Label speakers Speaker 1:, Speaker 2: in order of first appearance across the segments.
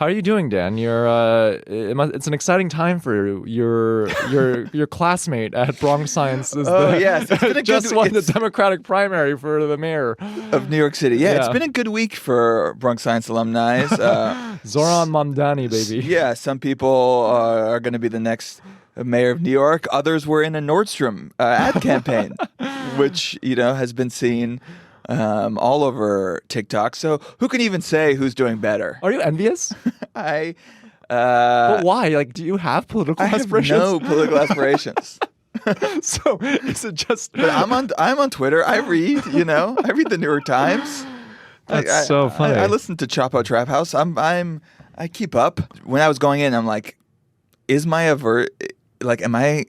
Speaker 1: How are you doing, Dan? It's an exciting time for your classmate at Bronx Science.
Speaker 2: Yes, it's been
Speaker 1: just won the Democratic primary for the mayor
Speaker 2: of New York City. Yeah, it's been a good week for Bronx Science alumni.
Speaker 1: Zohran Mamdani, baby.
Speaker 2: Yeah, some people are going to be the next mayor of New York. Others were in a Nordstrom ad campaign, which has been seen all over TikTok. So who can even say who's doing better?
Speaker 1: Are you envious?
Speaker 2: But
Speaker 1: why? Like, do you have political aspirations?
Speaker 2: I have no political aspirations.
Speaker 1: So is it just?
Speaker 2: But I'm on Twitter. I read. I read the New York Times.
Speaker 1: That's so funny.
Speaker 2: I listen to Chapo Trap House. I keep up. When I was going in, I'm like, am I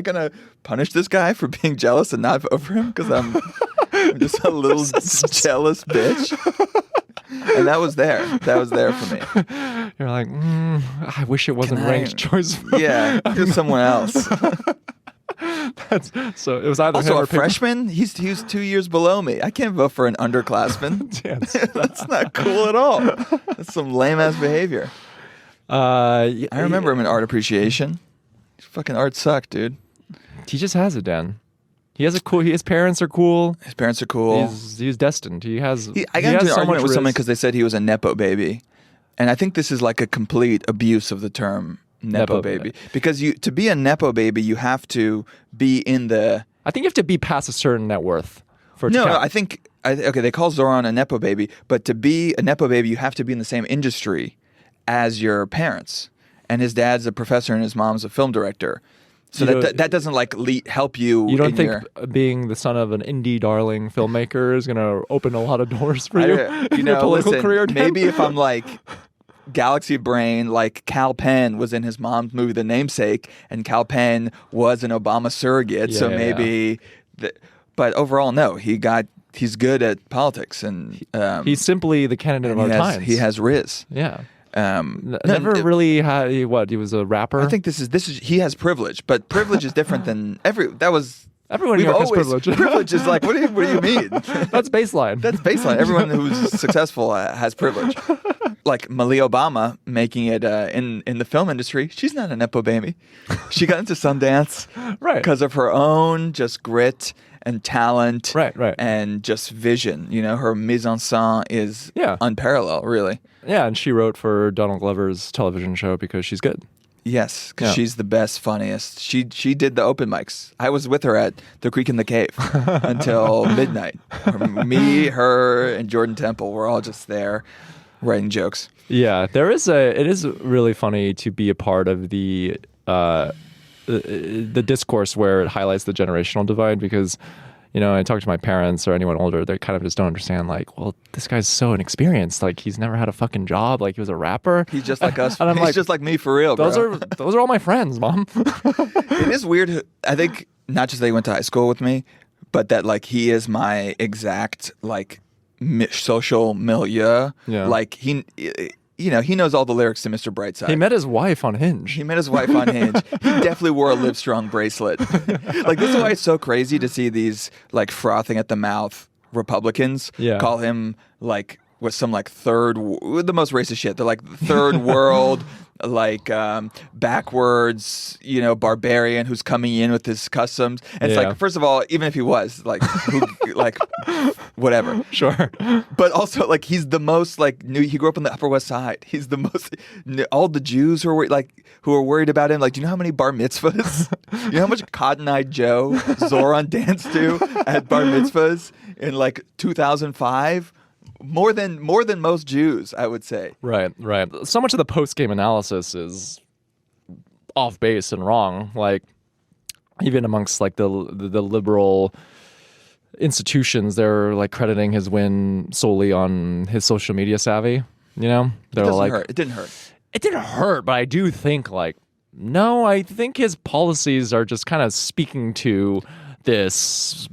Speaker 2: gonna punish this guy for being jealous and not vote for him? Because I'm just a little jealous bitch. And that was there. That was there for me.
Speaker 1: You're like, I wish it wasn't ranked choice.
Speaker 2: Yeah, it someone else.
Speaker 1: So it was either
Speaker 2: also
Speaker 1: him or
Speaker 2: a freshman. He was 2 years below me. I can't vote for an underclassman. That's not cool at all. That's some lame ass behavior. I remember him in art appreciation. Fucking art sucked, dude.
Speaker 1: He just has it, Dan. His parents are cool.
Speaker 2: His parents are cool.
Speaker 1: He's destined. I got
Speaker 2: into an argument with someone because they said he was a Nepo baby. And I think this is like a complete abuse of the term Nepo baby. Because to be a Nepo baby, you have to be in the...
Speaker 1: I think you have to be past a certain net worth for it to
Speaker 2: count.
Speaker 1: count.
Speaker 2: I think... Okay, they call Zohran a Nepo baby, but to be a Nepo baby, you have to be in the same industry as your parents. And his dad's a professor and his mom's a film director. So that doesn't help you.
Speaker 1: You don't think being the son of an indie darling filmmaker is going to open a lot of doors for you in your political career? Dan?
Speaker 2: Maybe if I'm like Galaxy Brain, like Cal Penn was in his mom's movie The Namesake, and Cal Penn was an Obama surrogate. So maybe, but overall, no. He's good at politics, and
Speaker 1: he's simply the candidate of our times.
Speaker 2: He has riz.
Speaker 1: Yeah. Really had he was a rapper.
Speaker 2: I think this is he has privilege, but privilege is different than
Speaker 1: everyone in New York has privilege.
Speaker 2: Privilege is like what do you mean?
Speaker 1: That's baseline.
Speaker 2: That's baseline. Everyone who's successful has privilege. Like Malia Obama making it in the film industry. She's not a Nepo baby. She got into Sundance because of her own just grit and talent,
Speaker 1: right,
Speaker 2: and just vision. Her mise en scène is unparalleled, really.
Speaker 1: Yeah, and she wrote for Donald Glover's television show because she's good.
Speaker 2: Yes, because she's the best, funniest. She did the open mics. I was with her at The Creek in the Cave until midnight. Me, her, and Jordan Temple were all just there writing jokes. Yeah,
Speaker 1: it is really funny to be a part of the discourse where it highlights the generational divide because, I talk to my parents or anyone older, they kind of just don't understand, like, well, this guy's so inexperienced. Like, he's never had a fucking job. Like, he was a rapper.
Speaker 2: He's just like us. And he's just like me for real,
Speaker 1: those are all my friends, Mom.
Speaker 2: It is weird. I think not just that he went to high school with me, but that, like, he is my exact, like, social milieu. Yeah. Like, he knows all the lyrics to Mr. Brightside.
Speaker 1: He met his wife on Hinge.
Speaker 2: He definitely wore a Livestrong bracelet. Like, this is why it's so crazy to see these, like, frothing at the mouth Republicans call him, like, with some, like, the most racist shit. They're, like, third world, like, backwards, barbarian who's coming in with his customs. And it's like, first of all, even if he was, like, whatever.
Speaker 1: Sure.
Speaker 2: But also, like, he's the most, like, he grew up on the Upper West Side. He's the most, all the Jews who are worried about him. Like, do you know how many bar mitzvahs? You know how much Cotton Eye Joe Zohran danced to at bar mitzvahs in, like, 2005? More than most Jews, I would say.
Speaker 1: Right. So much of the post-game analysis is off base and wrong. Like, even amongst, like, the liberal institutions, they're, like, crediting his win solely on his social media savvy. They're
Speaker 2: It didn't hurt.
Speaker 1: It didn't hurt, but I do think, like, no, I think his policies are just kind of speaking to this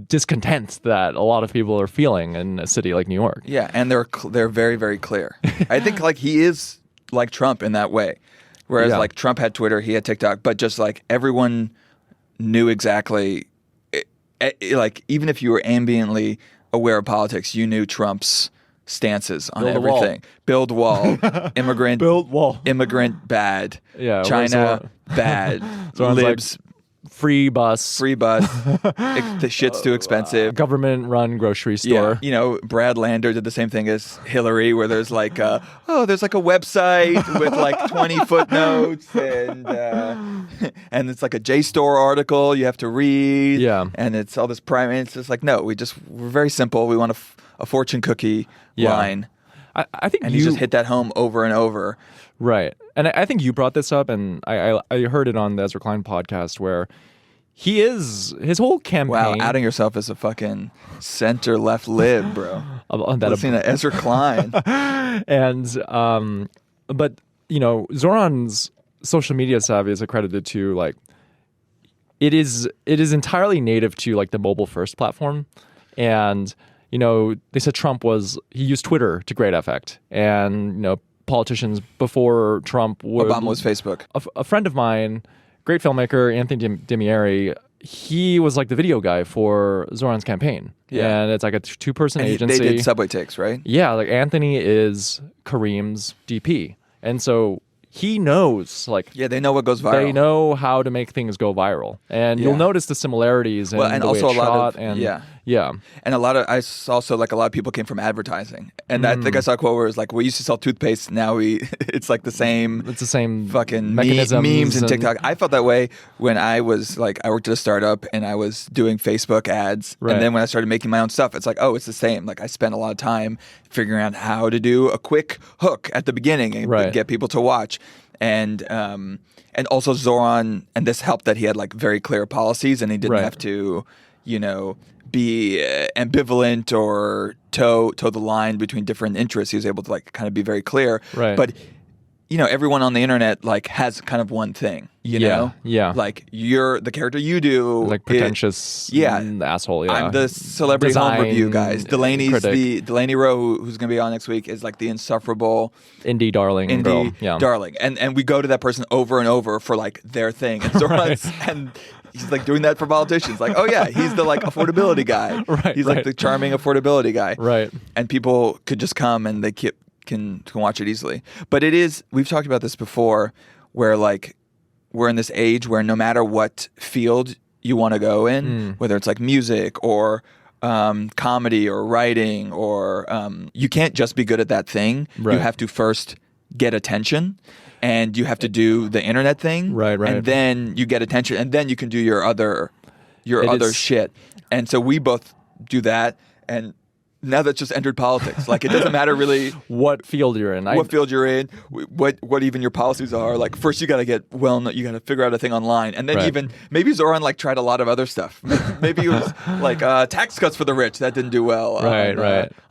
Speaker 1: discontent that a lot of people are feeling in a city like New York.
Speaker 2: Yeah, and they're very, very clear. I think, like, he is like Trump in that way. Whereas, like, Trump had Twitter, he had TikTok, but just, like, everyone knew exactly, like, even if you were ambiently aware of politics, you knew Trump's stances on
Speaker 1: Build a wall.
Speaker 2: everything. Build wall. Immigrant.
Speaker 1: Build wall.
Speaker 2: Immigrant bad.
Speaker 1: Yeah,
Speaker 2: China bad. Libs.
Speaker 1: Free bus.
Speaker 2: The shit's too expensive.
Speaker 1: Government-run grocery store.
Speaker 2: Yeah, Brad Lander did the same thing as Hillary, where there's like, there's like a website with like 20 footnotes, and it's like a JSTOR article you have to read.
Speaker 1: Yeah,
Speaker 2: and it's all this prime. And it's just like, no, we're very simple. We want a fortune cookie line.
Speaker 1: I think
Speaker 2: you just hit that home over and over.
Speaker 1: Right. And I think you brought this up, and I heard it on the Ezra Klein podcast, where his whole campaign.
Speaker 2: Wow, outing yourself as a fucking center-left lib, bro. Listening to Ezra Klein.
Speaker 1: And, but, Zohran's social media savvy is accredited to, like, it is entirely native to, like, the mobile-first platform. And, they said he used Twitter to great effect. And, politicians before Trump
Speaker 2: Obama was Facebook.
Speaker 1: A friend of mine, great filmmaker, Anthony Demieri, he was like the video guy for Zohran's campaign. Yeah. And it's like a two-person agency.
Speaker 2: They did subway takes, right?
Speaker 1: Yeah, like Anthony is Kareem's DP. And so he knows, like...
Speaker 2: Yeah, they know what goes viral.
Speaker 1: They know how to make things go viral. And you'll notice the similarities in the way it's shot. Yeah.
Speaker 2: And a lot of people came from advertising. And I think I saw a quote where it was like, we used to sell toothpaste, now it's like the same...
Speaker 1: It's the same
Speaker 2: fucking
Speaker 1: mechanisms
Speaker 2: memes and TikTok. I felt that way when I was like, I worked at a startup and I was doing Facebook ads. Right. And then when I started making my own stuff, it's like, oh, it's the same. Like I spent a lot of time figuring out how to do a quick hook at the beginning and get people to watch. And also Zohran, and this helped that he had like very clear policies and he didn't have to, be ambivalent or toe the line between different interests. He was able to like kind of be very clear.
Speaker 1: Right.
Speaker 2: But everyone on the internet like has kind of one thing. You know?
Speaker 1: Yeah.
Speaker 2: Like you're the character you do,
Speaker 1: like pretentious, asshole. Yeah.
Speaker 2: I'm the celebrity home review guys. Delaney Rowe, who's going to be on next week, is like the insufferable
Speaker 1: indie darling girl. Yeah.
Speaker 2: Darling, and we go to that person over and over for like their thing. And Zohran's and he's like doing that for politicians. Like, oh yeah, he's the like affordability guy. He's like the charming affordability guy.
Speaker 1: Right.
Speaker 2: And people could just come and they can watch it easily. But we've talked about this before, where like we're in this age where no matter what field you want to go in, whether it's like music or comedy or writing or you can't just be good at that thing. Right. You have to first get attention. And you have to do the internet thing,
Speaker 1: right,
Speaker 2: and then you get attention, and then you can do your other shit. And so we both do that, and now that's just entered politics. Like, it doesn't matter really
Speaker 1: what field you're in.
Speaker 2: What even your policies are. Like, first you got to you got to figure out a thing online. And then maybe Zohran, like, tried a lot of other stuff. Maybe it was, like, tax cuts for the rich. That didn't do well.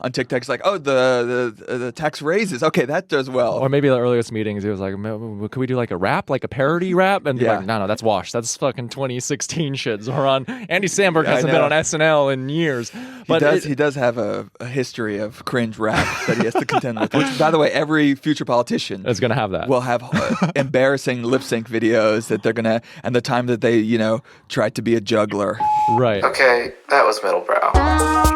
Speaker 2: On TikTok, it's like, oh, the tax raises. Okay, that does well.
Speaker 1: Or maybe the earliest meetings, he was like, could we do, like, a rap? Like, a parody rap? And like, no, that's washed. That's fucking 2016 shit, Zohran. Andy Samberg hasn't been on SNL in years. But
Speaker 2: he does have a history of cringe rap that he has to contend with. Which, by the way, every future politician
Speaker 1: is going to have that.
Speaker 2: Will have embarrassing lip sync videos that they're gonna, and the time that they tried to be a juggler.
Speaker 1: Right.
Speaker 3: Okay, that was Middlebrow.